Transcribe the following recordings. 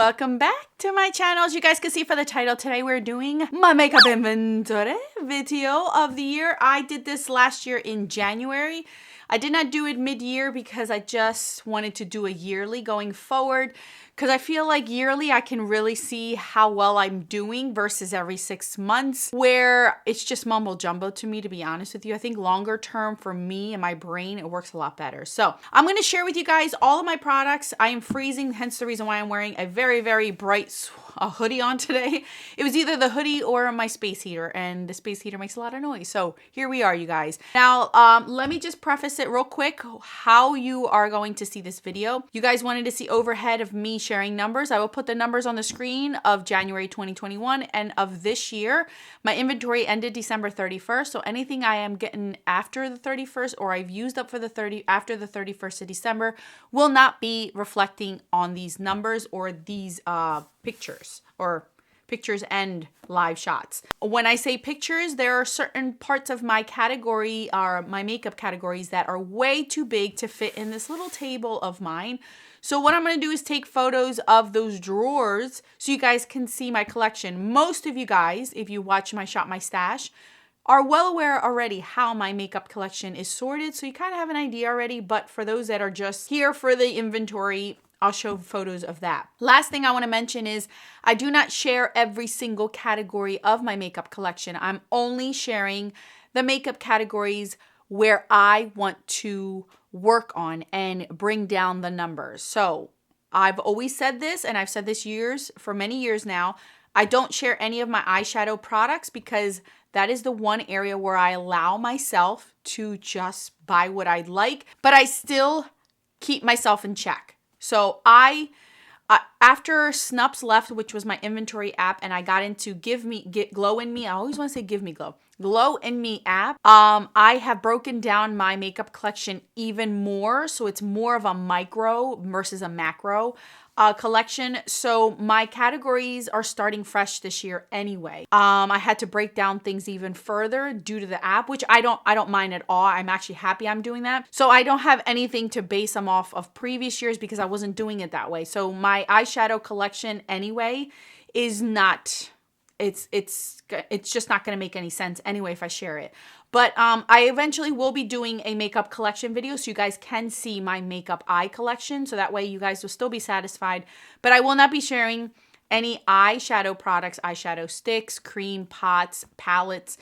welcome back to my channel. As you guys can see for the title, today we're doing my makeup inventory video of the year. I did this last year in January. I did not do it mid-year because I just wanted to do a yearly going forward, because I feel like yearly I can really see how well I'm doing versus every 6 months, where it's just mumbo jumbo to me, to be honest with you. I think longer term for me and my brain, it works a lot better. So I'm going to share with you guys all of my products. I am freezing, hence the reason why I'm wearing a very, very bright hoodie on today. It was either the hoodie or my space heater, and the space heater makes a lot of noise. So here we are, you guys. Now, let me just preface it real quick how you are going to see this video. You guys wanted to see overhead of me sharing numbers. I will put the numbers on the screen of January 2021 and of this year. My inventory ended December 31st, so anything I am getting after the 31st or I've used up for the after the 31st of December will not be reflecting on these numbers or these pictures and live shots. When I say pictures, there are certain parts of my category or my makeup categories that are way too big to fit in this little table of mine. So what I'm going to do is take photos of those drawers so you guys can see my collection. Most of you guys, if you watch my Shop My Stash, are well aware already how my makeup collection is sorted. So you kind of have an idea already. But for those that are just here for the inventory, I'll show photos of that. Last thing I want to mention is I do not share every single category of my makeup collection. I'm only sharing the makeup categories where I want to work on and bring down the numbers. So I've always said this, and I've said this for many years now. I don't share any of my eyeshadow products because that is the one area where I allow myself to just buy what I like, but I still keep myself in check. So after Snups left, which was my inventory app, and I got into Glow in Me. I always want to say Give Me Glow. Glow in Me app. I have broken down my makeup collection even more. So it's more of a micro versus a macro collection. So my categories are starting fresh this year anyway. I had to break down things even further due to the app, which I don't mind at all. I'm actually happy I'm doing that. So I don't have anything to base them off of previous years because I wasn't doing it that way. So my eyeshadow collection anyway is not, it's just not going to make any sense anyway if I share it. But I eventually will be doing a makeup collection video so you guys can see my makeup eye collection. So that way you guys will still be satisfied. But I will not be sharing any eyeshadow products, eyeshadow sticks, cream, pots, palettes.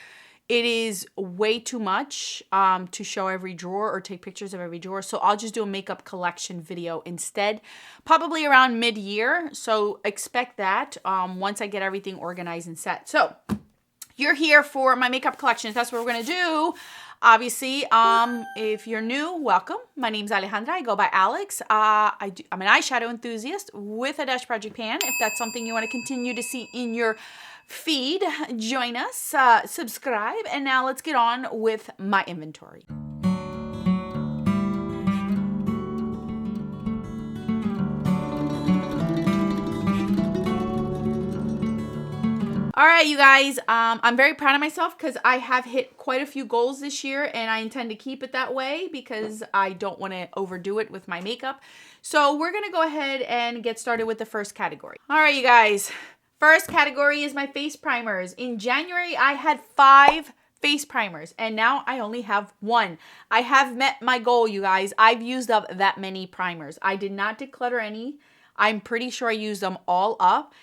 It is way too much to show every drawer or take pictures of every drawer. So I'll just do a makeup collection video instead, probably around mid-year. So expect that once I get everything organized and set. So you're here for my makeup collections. That's what we're going to do. Obviously, if you're new, welcome. My name's Alejandra. I go by Alex. I'm an eyeshadow enthusiast with a Dash Project pan. If that's something you want to continue to see in your feed, join us, subscribe, and now let's get on with my inventory. All right, you guys, I'm very proud of myself because I have hit quite a few goals this year, and I intend to keep it that way because I don't want to overdo it with my makeup. So we're going to go ahead and get started with the first category. All right, you guys, first category is my face primers. In January, I had 5 face primers, and now I only have 1. I have met my goal, you guys. I've used up that many primers. I did not declutter any. I'm pretty sure I used them all up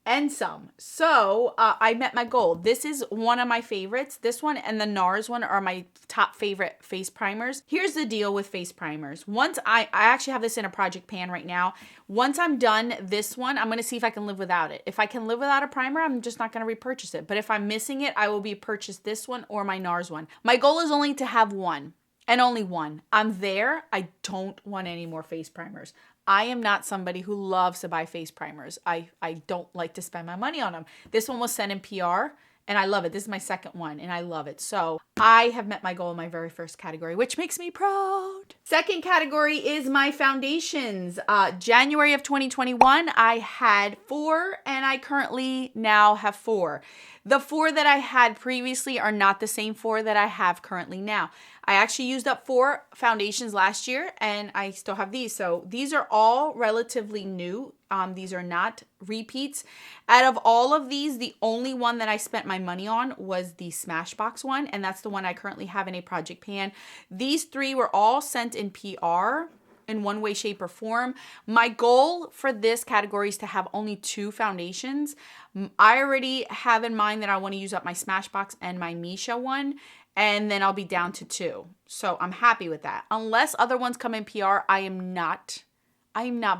and some. So I met my goal. This is one of my favorites. This one and the NARS one are my top favorite face primers. Here's the deal with face primers. Once I actually have this in a project pan right now. Once I'm done this one, I'm going to see if I can live without it. If I can live without a primer, I'm just not going to repurchase it. But if I'm missing it, I will be purchase this one or my NARS one. My goal is only to have one and only one. I'm there. I don't want any more face primers. I am not somebody who loves to buy face primers. I don't like to spend my money on them. This one was sent in PR and I love it. This is my second one and I love it. So I have met my goal in my very first category, which makes me proud. Second category is my foundations. January of 2021, I had 4 and I currently now have 4. The 4 that I had previously are not the same 4 that I have currently now. I actually used up 4 foundations last year and I still have these. So these are all relatively new. These are not repeats. Out of all of these, the only one that I spent my money on was the Smashbox one, and that's the one I currently have in a project pan. These 3 were all sent in PR in one way, shape, or form. My goal for this category is to have only 2 foundations. I already have in mind that I want to use up my Smashbox and my Misha one, and then I'll be down to 2. So I'm happy with that. Unless other ones come in PR, I am not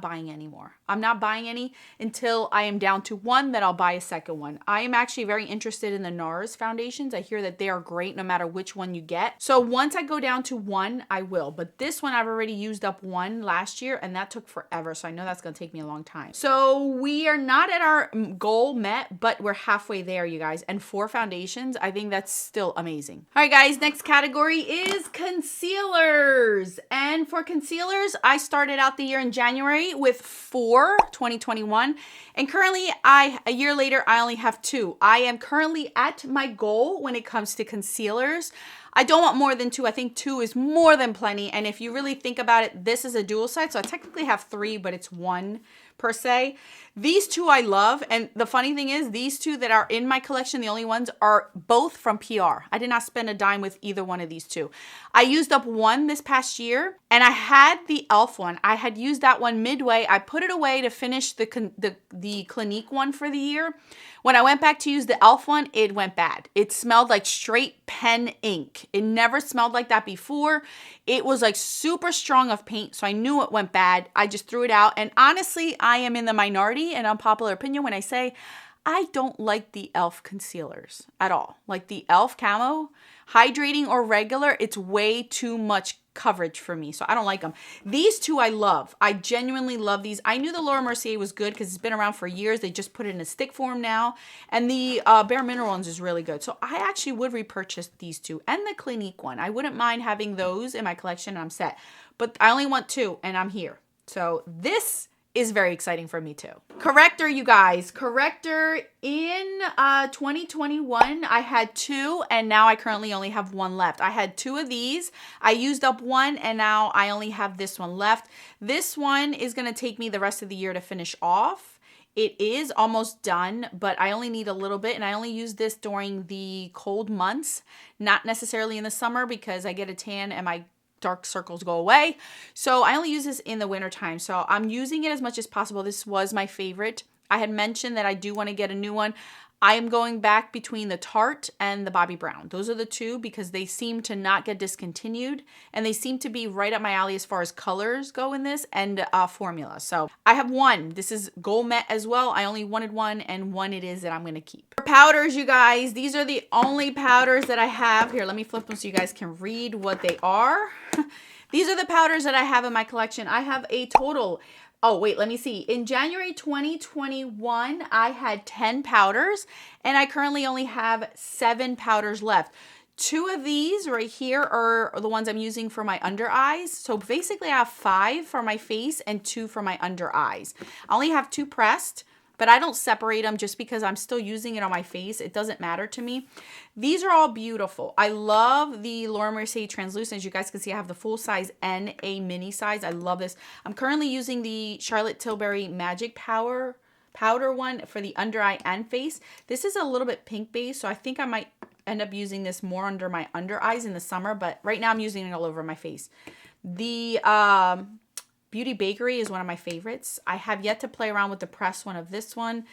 buying any more. I'm not buying any until I am down to 1, that I'll buy a second one. I am actually very interested in the NARS foundations. I hear that they are great no matter which one you get. So once I go down to 1, I will. But this one, I've already used up 1 last year, and that took forever. So I know that's going to take me a long time. So we are not at our goal met, but we're halfway there, you guys. And 4 foundations, I think that's still amazing. All right, guys, next category is concealers. And for concealers, I started out the year in January with 4, 2021, and currently a year later I only have 2. I am currently at my goal when it comes to concealers. I don't want more than 2. I think 2 is more than plenty, and if you really think about it, this is a dual side, so I technically have 3, but it's 1 per se. These 2 I love, and the funny thing is these 2 that are in my collection, the only ones, are both from PR. I did not spend a dime with either one of these 2. I used up 1 this past year, and I had the e.l.f. one. I had used that one midway. I put it away to finish the Clinique one for the year. When I went back to use the e.l.f. one, it went bad. It smelled like straight pen ink. It never smelled like that before. It was like super strong of paint, so I knew it went bad. I just threw it out, and honestly, I am in the minority and unpopular opinion when I say I don't like the e.l.f. concealers at all. Like the e.l.f. camo, hydrating or regular, it's way too much coverage for me, so I don't like them. These 2 I love. I genuinely love these. I knew the Laura Mercier was good because it's been around for years. They just put it in a stick form now, and the Bare Mineral ones is really good. So I actually would repurchase these 2 and the Clinique one. I wouldn't mind having those in my collection, and I'm set. But I only want 2, and I'm here. So this is very exciting for me too. Corrector, you guys. Corrector in 2021, I had 2, and now I currently only have 1 left. I had 2 of these. I used up 1, and now I only have this one left. This one is going to take me the rest of the year to finish off. It is almost done, but I only need a little bit, and I only use this during the cold months, not necessarily in the summer because I get a tan and my dark circles go away. So I only use this in the winter time. So I'm using it as much as possible. This was my favorite. I had mentioned that I do want to get a new one. I am going back between the Tarte and the Bobbi Brown. Those are the 2 because they seem to not get discontinued, and they seem to be right up my alley as far as colors go in this and formula. So I have 1. This is goal met as well. I only wanted 1, and 1 it is that I'm going to keep. For powders, you guys, these are the only powders that I have. Here, let me flip them so you guys can read what they are. These are the powders that I have in my collection. I have a total... Oh, wait, let me see. In January 2021, I had 10 powders, and I currently only have 7 powders left. 2 of these right here are the ones I'm using for my under eyes. So basically, I have 5 for my face and 2 for my under eyes. I only have 2 pressed, but I don't separate them just because I'm still using it on my face. It doesn't matter to me. These are all beautiful. I love the Laura Mercier translucent. As you guys can see, I have the full size and a mini size. I love this. I'm currently using the Charlotte Tilbury Magic powder one for the under eye and face. This is a little bit pink based, so I think I might end up using this more under my under eyes in the summer, but right now I'm using it all over my face. The Beauty Bakery is one of my favorites. I have yet to play around with the press one of this one.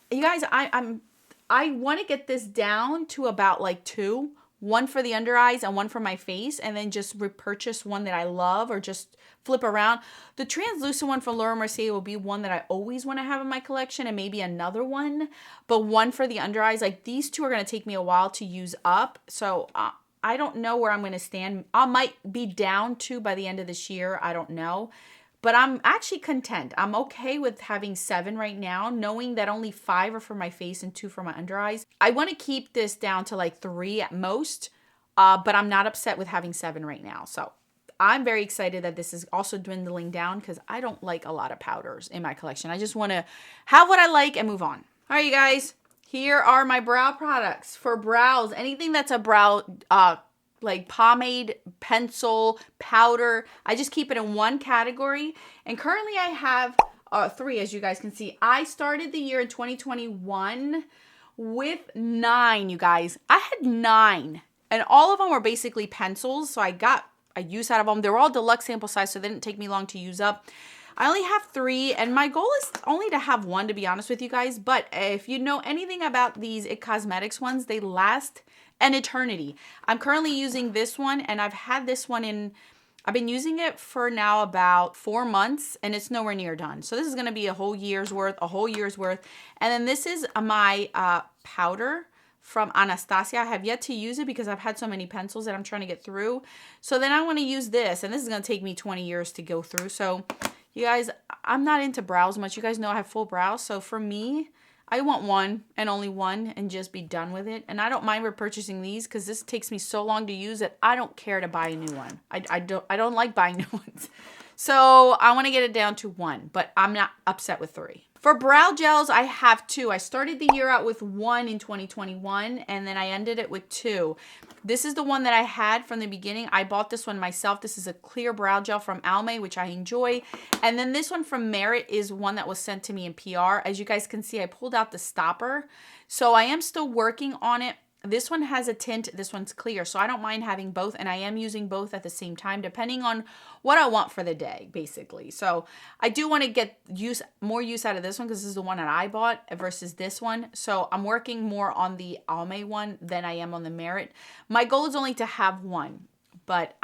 You guys, I want to get this down to about like 2. 1 for the under eyes and 1 for my face, and then just repurchase one that I love or just flip around. The translucent one from Laura Mercier will be one that I always want to have in my collection, and maybe another one. But 1 for the under eyes, like these 2 are going to take me a while to use up. So I don't know where I'm going to stand. I might be down 2 by the end of this year. I don't know. But I'm actually content. I'm okay with having 7 right now, knowing that only 5 are for my face and 2 for my under eyes. I want to keep this down to like 3 at most, but I'm not upset with having 7 right now. So I'm very excited that this is also dwindling down because I don't like a lot of powders in my collection. I just want to have what I like and move on. All right, you guys, here are my brow products. For brows, anything that's a brow like pomade, pencil, powder. I just keep it in one category. And currently I have 3, as you guys can see. I started the year in 2021 with 9, you guys. I had 9, and all of them were basically pencils, so I got a use out of them. They were all deluxe sample size, so they didn't take me long to use up. I only have 3, and my goal is only to have 1, to be honest with you guys. But if you know anything about these IT Cosmetics ones, they last an eternity. I'm currently using this one, and I've had this one in, I've been using it for now about 4 months, and it's nowhere near done. So this is going to be a whole year's worth, And then this is my powder from Anastasia. I have yet to use it because I've had so many pencils that I'm trying to get through. So then I want to use this, and this is going to take me 20 years to go through. So you guys, I'm not into brows much. You guys know I have full brows. So for me, I want 1 and only 1 and just be done with it. And I don't mind repurchasing these because this takes me so long to use that I don't care to buy a new one. I don't like buying new ones. So I want to get it down to 1, but I'm not upset with 3. For brow gels, I have 2. I started the year out with 1 in 2021, and then I ended it with 2. This is the one that I had from the beginning. I bought this one myself. This is a clear brow gel from Almay, which I enjoy. And then this one from Merit is one that was sent to me in PR. As you guys can see, I pulled out the stopper. So I am still working on it. This one has a tint, this one's clear, so I don't mind having both, and I am using both at the same time, depending on what I want for the day, basically. So I do want to get more use out of this one because this is the one that I bought versus this one. So I'm working more on the Almay one than I am on the Merit. My goal is only to have 1, but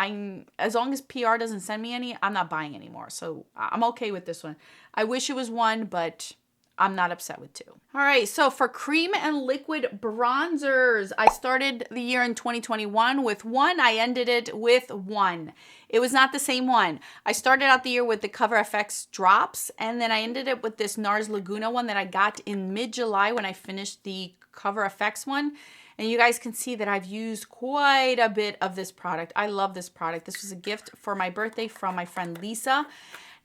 as long as PR doesn't send me any, I'm not buying anymore. So I'm okay with this one. I wish it was 1, but I'm not upset with 2. All right, so for cream and liquid bronzers, I started the year in 2021 with 1. I ended it with 1. It was not the same one. I started out the year with the Cover FX drops, and then I ended it with this NARS Laguna one that I got in mid-July when I finished the Cover FX one. And you guys can see that I've used quite a bit of this product. I love this product. This was a gift for my birthday from my friend Lisa.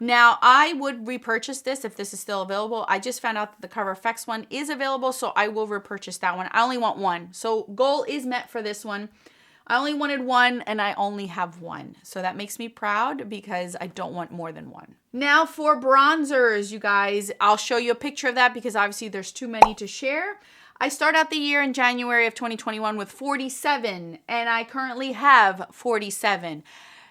Now, I would repurchase this if this is still available. I just found out that the Cover FX one is available, so I will repurchase that one. I only want 1. So goal is met for this one. I only wanted 1, and I only have 1. So that makes me proud because I don't want more than 1. Now for bronzers, you guys, I'll show you a picture of that because obviously there's too many to share. I start out the year in January of 2021 with 47, and I currently have 47.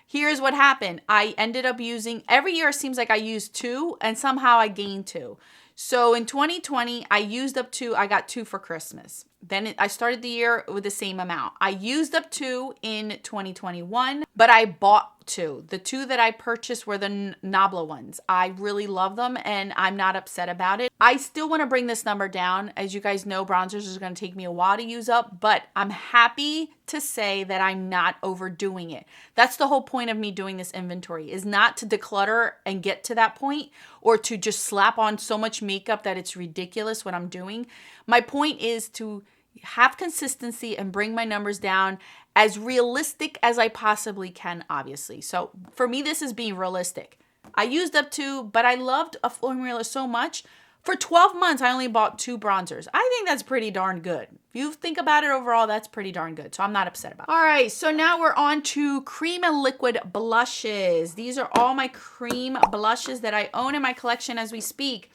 Here's what happened. I ended up using, every year it seems like I use 2 and somehow I gained 2. So in 2020, I used up 2. I got 2 for Christmas. Then I started the year with the same amount. I used up 2 in 2021, but I bought 2. The 2 that I purchased were the Nabla ones. I really love them and I'm not upset about it. I still want to bring this number down. As you guys know, bronzers is going to take me a while to use up, but I'm happy to say that I'm not overdoing it. That's the whole point of me doing this inventory, is not to declutter and get to that point or to just slap on so much makeup that it's ridiculous what I'm doing. My point is to have consistency and bring my numbers down as realistic as I possibly can, obviously. So for me, this is being realistic. I used up 2, but I loved a formula so much. For 12 months, I only bought 2 bronzers. I think that's pretty darn good. If you think about it overall, that's pretty darn good. So I'm not upset about it. All right, so now we're on to cream and liquid blushes. These are all my cream blushes that I own in my collection as we speak.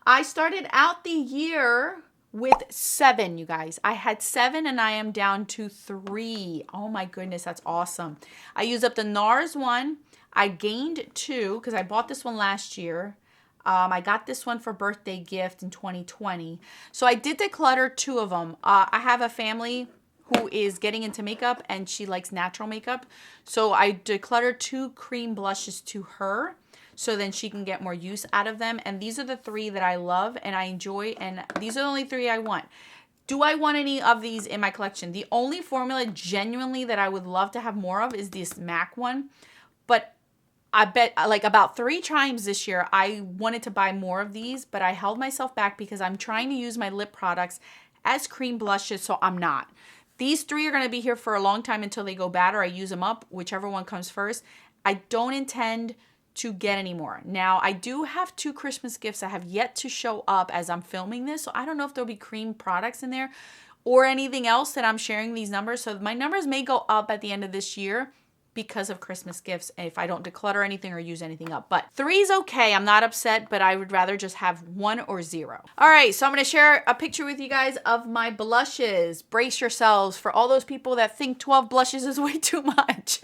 I started out the year with 7, you guys. I had 7 and I am down to 3. Oh my goodness, that's awesome. I used up the NARS one. I gained 2 because I bought this one last year. I got this one for birthday gift in 2020. So I did declutter 2 of them. I have a family who is getting into makeup and she likes natural makeup. So I decluttered 2 cream blushes to her, so then she can get more use out of them. And these are the 3 that I love and I enjoy, and these are the only 3 I want. Do I want any of these in my collection? The only formula genuinely that I would love to have more of is this MAC one. But I bet like about 3 times this year I wanted to buy more of these, but I held myself back because I'm trying to use my lip products as cream blushes, so I'm not. These 3 are going to be here for a long time until they go bad or I use them up, whichever one comes first. I don't intend to get any more. Now, I do have 2 Christmas gifts that have yet to show up as I'm filming this, so I don't know if there'll be cream products in there or anything else that I'm sharing these numbers. So my numbers may go up at the end of this year because of Christmas gifts if I don't declutter anything or use anything up. But 3 is okay. I'm not upset, but I would rather just have 1 or 0. All right, so I'm going to share a picture with you guys of my blushes. Brace yourselves for all those people that think 12 blushes is way too much.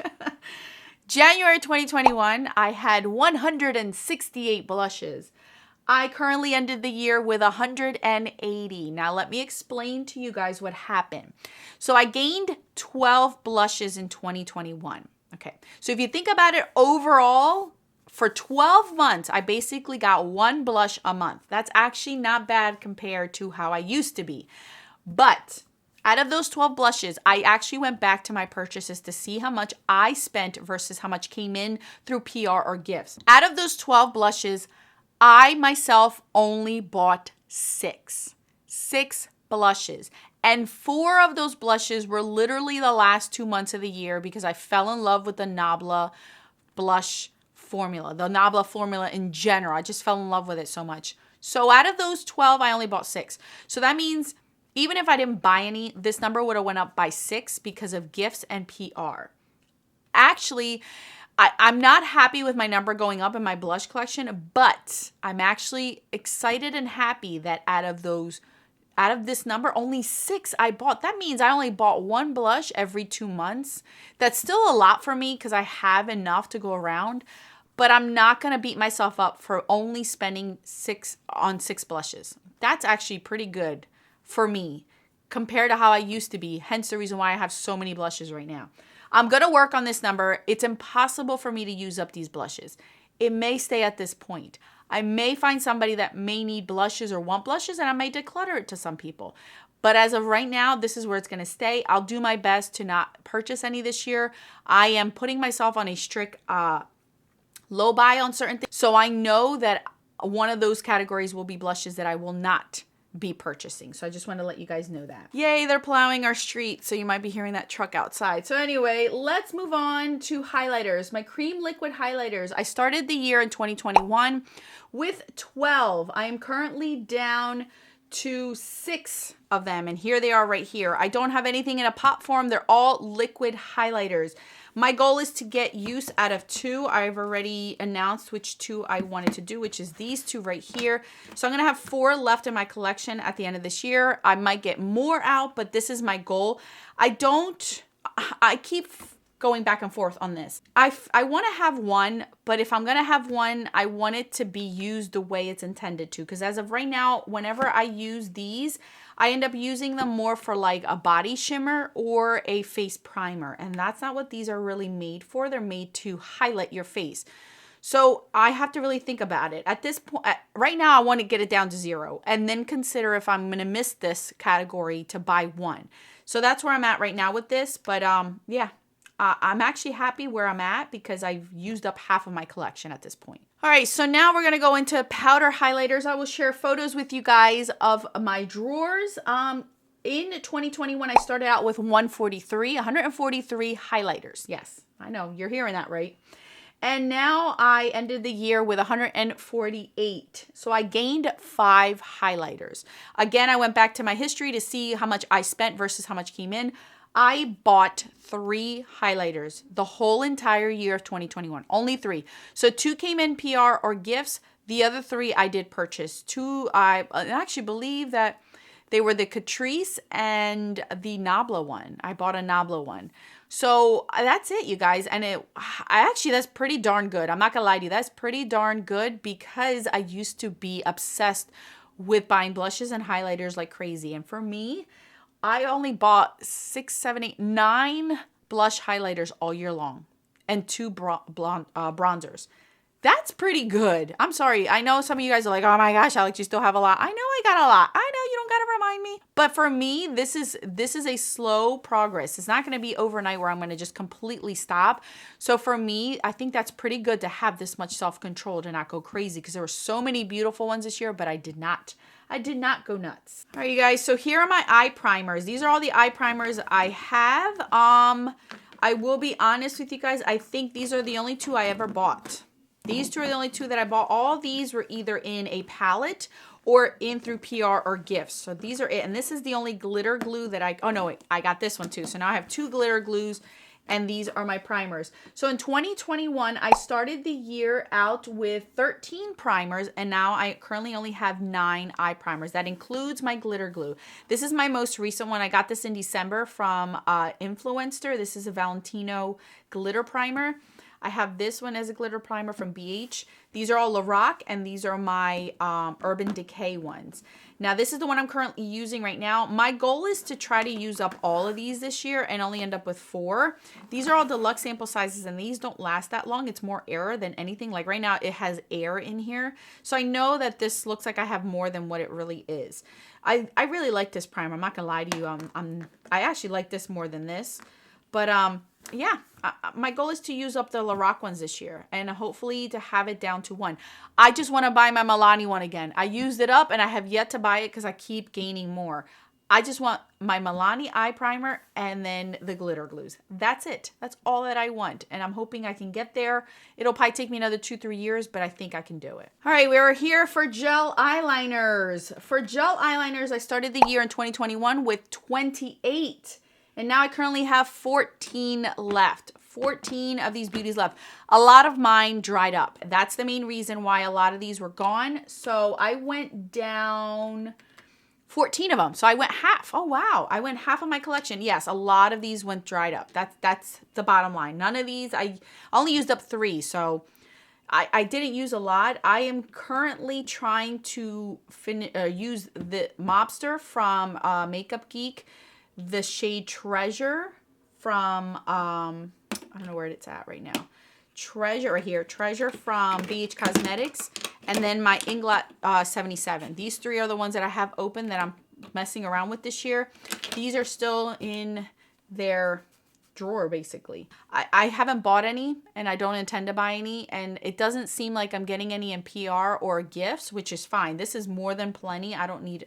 January 2021, I had 168 blushes. I currently ended the year with 180. Now, let me explain to you guys what happened. So I gained 12 blushes in 2021. Okay, so if you think about it overall, for 12 months, I basically got 1 blush a month. That's actually not bad compared to how I used to be. But out of those 12 blushes, I actually went back to my purchases to see how much I spent versus how much came in through PR or gifts. Out of those 12 blushes, I myself only bought 6 blushes. And 4 of those blushes were literally the last 2 months of the year because I fell in love with the Nabla blush formula, the Nabla formula in general. I just fell in love with it so much. So out of those 12, I only bought 6. So that means even if I didn't buy any, this number would have went up by 6 because of gifts and PR. Actually, I'm not happy with my number going up in my blush collection, but I'm actually excited and happy that out of this number, only 6 I bought. That means I only bought 1 blush every 2 months. That's still a lot for me because I have enough to go around, but I'm not going to beat myself up for only spending 6 blushes. That's actually pretty good for me compared to how I used to be, hence the reason why I have so many blushes right now. I'm going to work on this number. It's impossible for me to use up these blushes. It may stay at this point. I may find somebody that may need blushes or want blushes, and I may declutter it to some people. But as of right now, this is where it's going to stay. I'll do my best to not purchase any this year. I am putting myself on a strict low buy on certain things. So I know that one of those categories will be blushes that I will not be purchasing. So I just want to let you guys know that. Yay, they're plowing our street, so you might be hearing that truck outside. So anyway, let's move on to highlighters. My cream liquid highlighters. I started the year in 2021 with 12. I am currently down to 6 of them, and here they are right here. I don't have anything in a pot form. They're all liquid highlighters. My goal is to get use out of 2. I've already announced which 2 I wanted to do, which is these 2 right here. So I'm going to have 4 left in my collection at the end of this year. I might get more out, but this is my goal. I keep going back and forth on this. I want to have 1, but if I'm going to have 1, I want it to be used the way it's intended to. Because as of right now, whenever I use these, I end up using them more for like a body shimmer or a face primer. And that's not what these are really made for. They're made to highlight your face. So I have to really think about it. At this point, right now, I want to get it down to 0 and then consider if I'm going to miss this category to buy 1. So that's where I'm at right now with this. But yeah. I'm actually happy where I'm at because I've used up half of my collection at this point. All right, so now we're going to go into powder highlighters. I will share photos with you guys of my drawers. In 2021, I started out with 143 highlighters. Yes, I know, you're hearing that right. And now I ended the year with 148. So I gained 5 highlighters. Again, I went back to my history to see how much I spent versus how much came in. I bought 3 highlighters the whole entire year of 2021. Only 3. So 2 came in PR or gifts. The other 3 I did purchase. 2, I actually believe that they were the Catrice and the Nabla one. I bought a Nabla one. So that's it, you guys. And that's pretty darn good. I'm not going to lie to you. That's pretty darn good because I used to be obsessed with buying blushes and highlighters like crazy. And for me, I only bought 6, 7, 8, 9 blush highlighters all year long and 2 bronzers. That's pretty good. I'm sorry. I know some of you guys are like, oh my gosh, Alex, you still have a lot. I know I got a lot. I know you don't got to remind me. But for me, this is a slow progress. It's not going to be overnight where I'm going to just completely stop. So for me, I think that's pretty good to have this much self-control to not go crazy because there were so many beautiful ones this year, but I did not go nuts. All right, you guys. So here are my eye primers. These are all the eye primers I have. I will be honest with you guys. I think these are the only 2 I ever bought. These 2 are the only 2 that I bought. All these were either in a palette or in through PR or gifts. So these are it. And this is the only glitter glue that I got this one too. So now I have 2 glitter glues And these are my primers. So in 2021, I started the year out with 13 primers, and now I currently only have 9 eye primers. That includes my glitter glue. This is my most recent one. I got this in December from Influencer. This is a Valentino glitter primer. I have this one as a glitter primer from BH. These are all Lorac, and these are my Urban Decay ones. Now, this is the one I'm currently using right now. My goal is to try to use up all of these this year and only end up with 4. These are all deluxe sample sizes, and these don't last that long. It's more air than anything. Like right now, it has air in here. So I know that this looks like I have more than what it really is. I really like this primer. I'm not going to lie to you. I actually like this more than this. But yeah, my goal is to use up the Lorac ones this year and hopefully to have it down to 1. I just want to buy my Milani one again. I used it up and I have yet to buy it because I keep gaining more. I just want my Milani eye primer and then the glitter glues. That's it. That's all that I want. And I'm hoping I can get there. It'll probably take me another 2-3 years, but I think I can do it. All right, we are here for gel eyeliners. For gel eyeliners, I started the year in 2021 with 28. And now I currently have 14 left. 14 of these beauties left. A lot of mine dried up. That's the main reason why a lot of these were gone. So I went down 14 of them. So I went half. Oh, wow. I went half of my collection. Yes, a lot of these went dried up. That's the bottom line. None of these, I only used up 3. So I didn't use a lot. I am currently trying to use the Mobster from Makeup Geek. The shade Treasure from, I don't know where it's at right now. Treasure right here. Treasure from BH Cosmetics. And then my Inglot 77. These 3 are the ones that I have open that I'm messing around with this year. These are still in their drawer, basically. I haven't bought any, and I don't intend to buy any. And it doesn't seem like I'm getting any in PR or gifts, which is fine. This is more than plenty. I don't need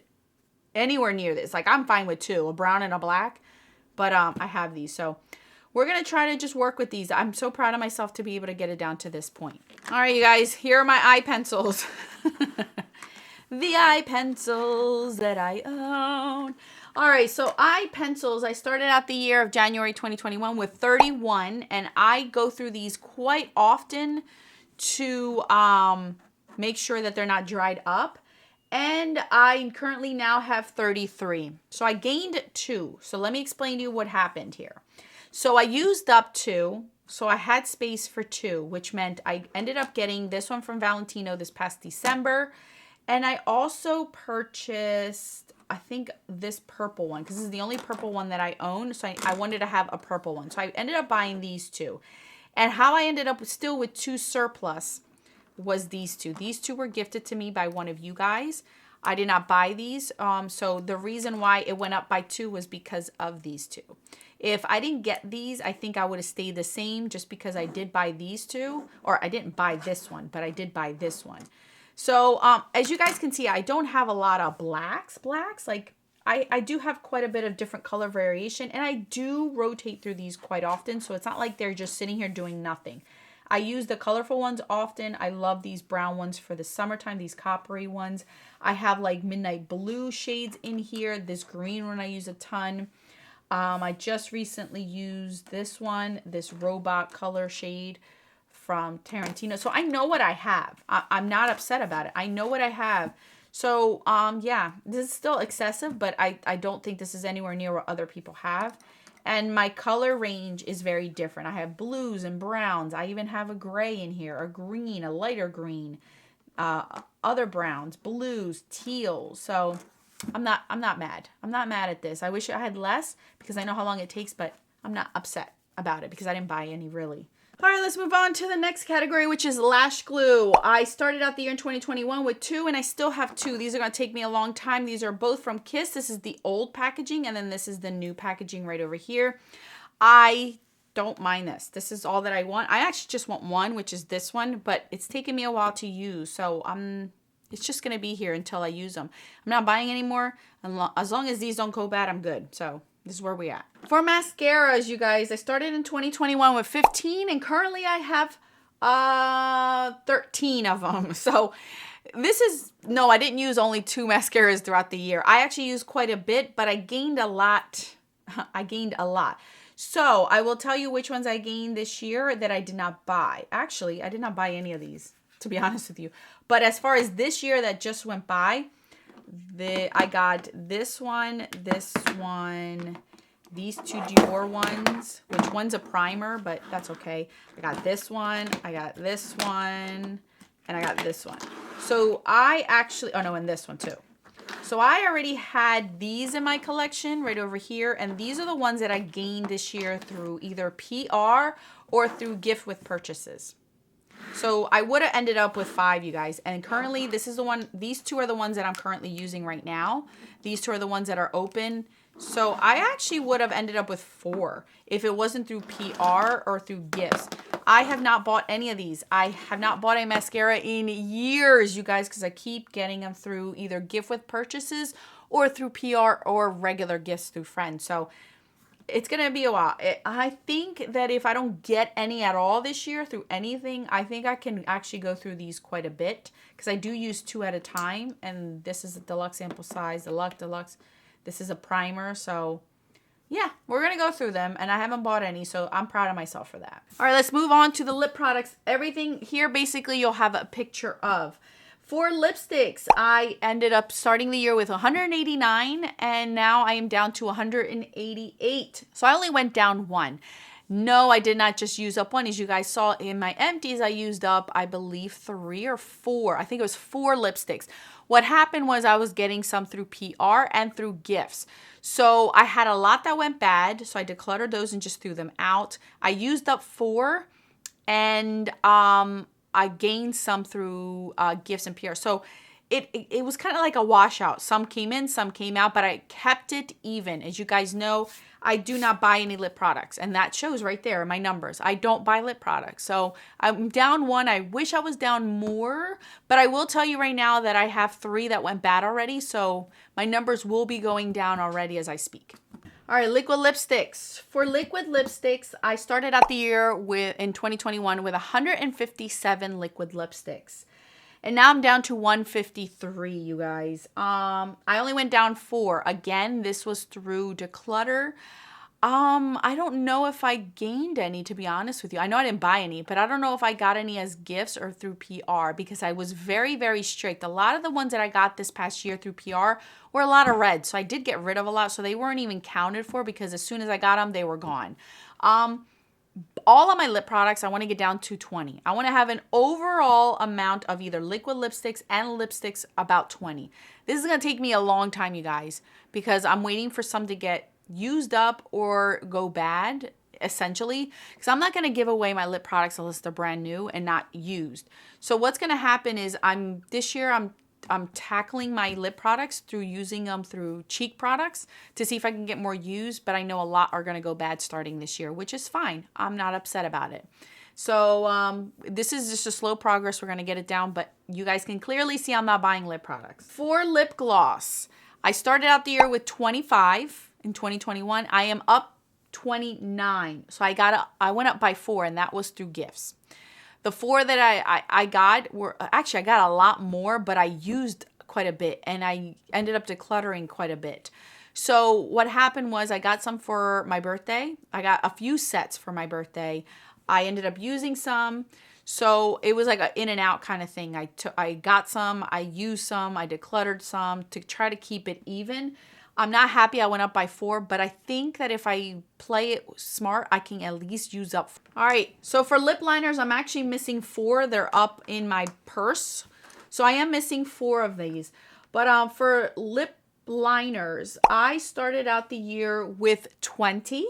anywhere near this. Like, I'm fine with 2, a brown and a black, but I have these. So we're going to try to just work with these. I'm so proud of myself to be able to get it down to this point. All right, you guys, here are my eye pencils. The eye pencils that I own. All right, so eye pencils, I started out the year of January 2021 with 31, and I go through these quite often to make sure that they're not dried up. And I currently now have 33. So I gained 2. So let me explain to you what happened here. So I used up 2. So I had space for 2, which meant I ended up getting this one from Valentino this past December. And I also purchased, I think, this purple one, because this is the only purple one that I own. So I wanted to have a purple one. So I ended up buying these 2. And how I ended up still with 2 surplus was these 2. These 2 were gifted to me by one of you guys. I did not buy these. So the reason why it went up by 2 was because of these 2. If I didn't get these, I think I would have stayed the same just because I did buy these 2. Or I didn't buy this one, but I did buy this one. So as you guys can see, I don't have a lot of blacks. Like I do have quite a bit of different color variation. And I do rotate through these quite often. So it's not like they're just sitting here doing nothing. I use the colorful ones often. I love these brown ones for the summertime, these coppery ones. I have like midnight blue shades in here. This green one I use a ton. I just recently used this one, this robot color shade from Tarantino. So I know what I have. I'm not upset about it. I know what I have. So yeah, this is still excessive, but I don't think this is anywhere near what other people have. And my color range is very different. I have blues and browns. I even have a gray in here, a green, a lighter green, other browns, blues, teals. So I'm not mad. I'm not mad at this. I wish I had less because I know how long it takes, but I'm not upset about it because I didn't buy any really. All right, let's move on to the next category, which is lash glue. I started out the year in 2021 with 2, and I still have 2. These are going to take me a long time. These are both from Kiss. This is the old packaging, and then this is the new packaging right over here. I don't mind this. This is all that I want. I actually just want one, which is this one, but it's taken me a while to use, so it's just going to be here until I use them. I'm not buying any more. As long as these don't go bad, I'm good. So this is where we at. For mascaras, you guys, I started in 2021 with 15, and currently I have 13 of them. So this is, no, I didn't use only 2 mascaras throughout the year. I actually used quite a bit, but I gained a lot. So I will tell you which ones I gained this year that I did not buy. Actually, I did not buy any of these, to be honest with you. But as far as this year that just went by, I got this one, these two Dior ones, which one's a primer, but that's okay. I got this one, I got this one, and I got this one. So I actually, oh no, and this one too. So I already had these in my collection right over here, and these are the ones that I gained this year through either PR or through gift with purchases. So I would have ended up with 5, you guys. And currently, this is the one, these 2 are the ones that I'm currently using right now. These 2 are the ones that are open. So I actually would have ended up with 4 if it wasn't through PR or through gifts. I have not bought any of these. I have not bought a mascara in years, you guys, because I keep getting them through either gift with purchases or through PR or regular gifts through friends. So it's going to be a while. I think that if I don't get any at all this year through anything, I think I can actually go through these quite a bit because I do use 2 at a time. And this is a deluxe sample size, deluxe. This is a primer. So yeah, we're going to go through them, and I haven't bought any, so I'm proud of myself for that. All right, let's move on to the lip products. Everything here, basically, you'll have a picture of. For lipsticks, I ended up starting the year with 189, and now I am down to 188. So I only went down 1. No, I did not just use up 1. As you guys saw in my empties, I used up, I believe, 3 or 4. I think it was 4 lipsticks. What happened was I was getting some through PR and through gifts. So I had a lot that went bad, so I decluttered those and just threw them out. I used up 4, and I gained some through gifts and PR. So it was kind of like a washout. Some came in, some came out, but I kept it even. As you guys know, I do not buy any lip products, and that shows right there in my numbers. I don't buy lip products. So I'm down 1. I wish I was down more, but I will tell you right now that I have 3 that went bad already, so my numbers will be going down already as I speak. All right, liquid lipsticks. For liquid lipsticks, I started out the year in 2021 with 157 liquid lipsticks. And now I'm down to 153, you guys. I only went down 4. Again, this was through declutter. I don't know if I gained any, to be honest with you. I know I didn't buy any, but I don't know if I got any as gifts or through PR because I was very, very strict. A lot of the ones that I got this past year through PR were a lot of red. So I did get rid of a lot. So they weren't even counted for because as soon as I got them, they were gone. All of my lip products, I want to get down to 20. I want to have an overall amount of either liquid lipsticks and lipsticks about 20. This is going to take me a long time, you guys, because I'm waiting for some to get used up or go bad, essentially, because I'm not going to give away my lip products unless they're brand new and not used. So what's going to happen is this year I'm tackling my lip products through using them through cheek products to see if I can get more used, but I know a lot are going to go bad starting this year, which is fine. I'm not upset about it. So this is just a slow progress. We're going to get it down, but you guys can clearly see I'm not buying lip products. For lip gloss, I started out the year with 25 in 2021. I am up 29. So I went up by 4, and that was through gifts. The 4 that I got were, actually I got a lot more, but I used quite a bit and I ended up decluttering quite a bit. So what happened was I got some for my birthday. I got a few sets for my birthday. I ended up using some. So it was like an in and out kind of thing. I got some, I used some, I decluttered some to try to keep it even. I'm not happy I went up by 4, but I think that if I play it smart, I can at least use up. All right, so for lip liners, I'm actually missing 4. They're up in my purse. So I am missing 4 of these. But for lip liners, I started out the year with 20,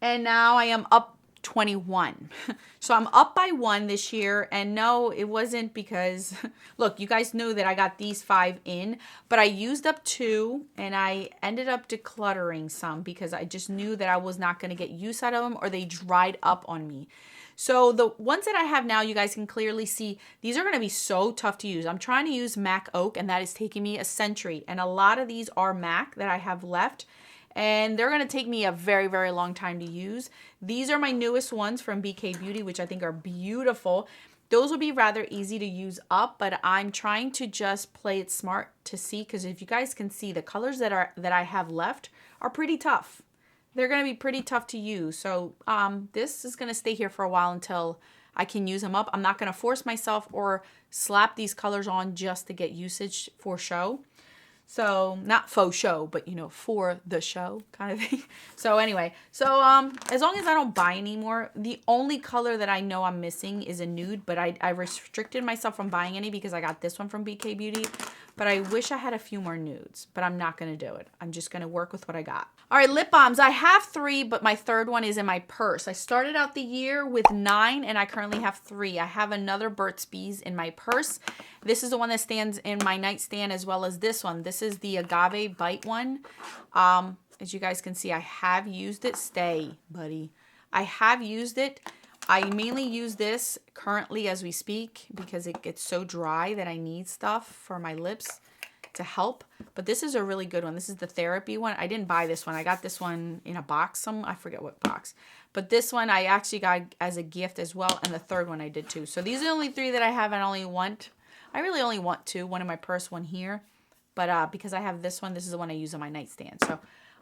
and now I am up 21. So I'm up by 1 this year, and no, it wasn't because, look, you guys knew that I got these 5 in, but I used up 2, and I ended up decluttering some because I just knew that I was not going to get use out of them or they dried up on me. So the ones that I have now, you guys can clearly see, these are going to be so tough to use. I'm trying to use MAC Oak, and that is taking me a century, and a lot of these are MAC that I have left. And they're going to take me a very, very long time to use. These are my newest ones from BK Beauty, which I think are beautiful. Those will be rather easy to use up, but I'm trying to just play it smart to see, because if you guys can see, the colors that I have left are pretty tough. they're going to be pretty tough to use. So this is going to stay here for a while until I can use them up. I'm not going to force myself or slap these colors on just to get usage for show. So not faux show, but you know, for the show kind of thing. So anyway, so as long as I don't buy anymore, the only color that I know I'm missing is a nude, but I restricted myself from buying any because I got this one from BK Beauty. But I wish I had a few more nudes, but I'm not going to do it. I'm just going to work with what I got. All right, lip balms. I have 3, but my third one is in my purse. I started out the year with 9, and I currently have 3. I have another Burt's Bees in my purse. This is the one that stands in my nightstand as well as this one. This is the Agave Bite one. As you guys can see, I have used it. Stay, buddy. I have used it. I mainly use this currently as we speak because it gets so dry that I need stuff for my lips to help. But this is a really good one. This is the therapy one. I didn't buy this one. I got this one in a box. I forget what box. But this one I actually got as a gift as well. And the third one I did too. So these are the only 3 that I have and I really only want 2. One in my purse, one here. But because I have this one, this is the one I use on my nightstand. So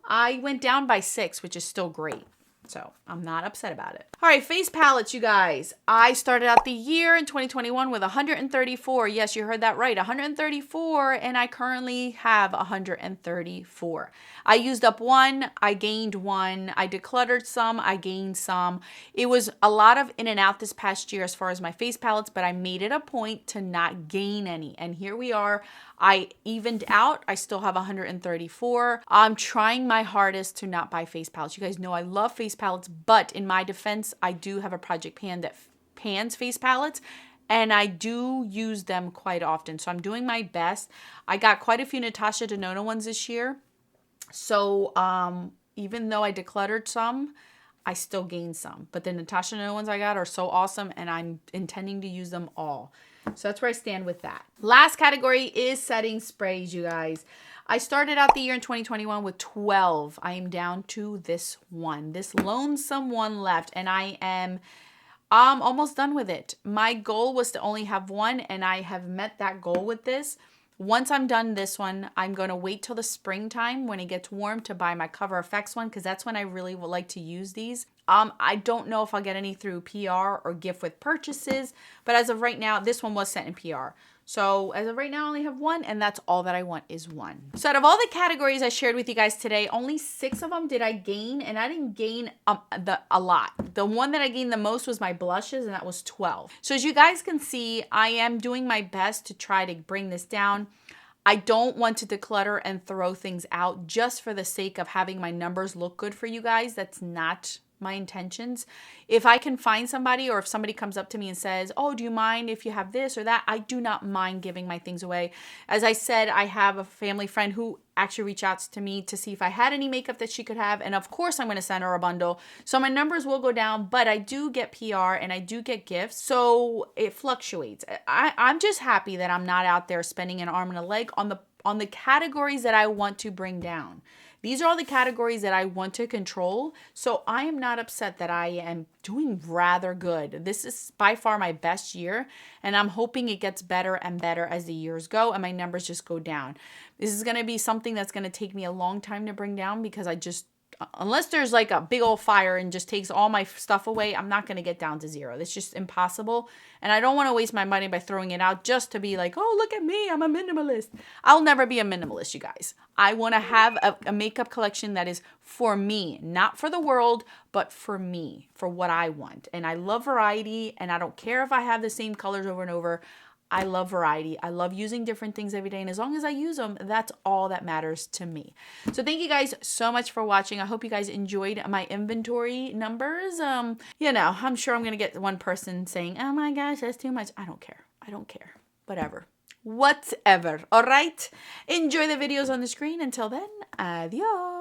I went down by 6, which is still great. So I'm not upset about it. All right, face palettes, you guys. I started out the year in 2021 with 134. Yes, you heard that right, 134, and I currently have 134. I used up 1, I gained 1, I decluttered some, I gained some. It was a lot of in and out this past year as far as my face palettes, but I made it a point to not gain any. And here we are. I evened out. I still have 134. I'm trying my hardest to not buy face palettes. You guys know I love face palettes, but in my defense, I do have a Project Pan that pans face palettes, and I do use them quite often. So I'm doing my best. I got quite a few Natasha Denona ones this year. So even though I decluttered some, I still gained some. But the Natasha Denona ones I got are so awesome, and I'm intending to use them all. So that's where I stand with that. Last category is setting sprays, you guys. I started out the year in 2021 with 12. I am down to this one, this lonesome one left, and I am almost done with it. My goal was to only have 1, and I have met that goal with this. Once I'm done this one, I'm going to wait till the springtime when it gets warm to buy my Cover FX one because that's when I really would like to use these. I don't know if I'll get any through PR or gift with purchases, but as of right now, this one was sent in PR. So as of right now, I only have 1, and that's all that I want is 1. So out of all the categories I shared with you guys today, only 6 of them did I gain, and I didn't gain a lot. The one that I gained the most was my blushes, and that was 12. So as you guys can see, I am doing my best to try to bring this down. I don't want to declutter and throw things out just for the sake of having my numbers look good for you guys. That's not my intentions. If I can find somebody, or if somebody comes up to me and says, oh, do you mind if you have this or that? I do not mind giving my things away. As I said, I have a family friend who actually reached out to me to see if I had any makeup that she could have. And of course, I'm going to send her a bundle. So my numbers will go down, but I do get PR and I do get gifts. So it fluctuates. I'm just happy that I'm not out there spending an arm and a leg on the categories that I want to bring down. These are all the categories that I want to control. So I am not upset that I am doing rather good. This is by far my best year, and I'm hoping it gets better and better as the years go and my numbers just go down. This is going to be something that's going to take me a long time to bring down because unless there's like a big old fire and just takes all my stuff away, I'm not going to get down to 0. That's just impossible. And I don't want to waste my money by throwing it out just to be like, oh, look at me, I'm a minimalist. I'll never be a minimalist, you guys. I want to have a makeup collection that is for me, not for the world, but for me, for what I want. And I love variety, and I don't care if I have the same colors over and over. I love variety. I love using different things every day. And as long as I use them, that's all that matters to me. So thank you guys so much for watching. I hope you guys enjoyed my inventory numbers. You know, I'm sure I'm going to get one person saying, oh my gosh, that's too much. I don't care. I don't care. Whatever. Whatever. All right. Enjoy the videos on the screen. Until then, adios.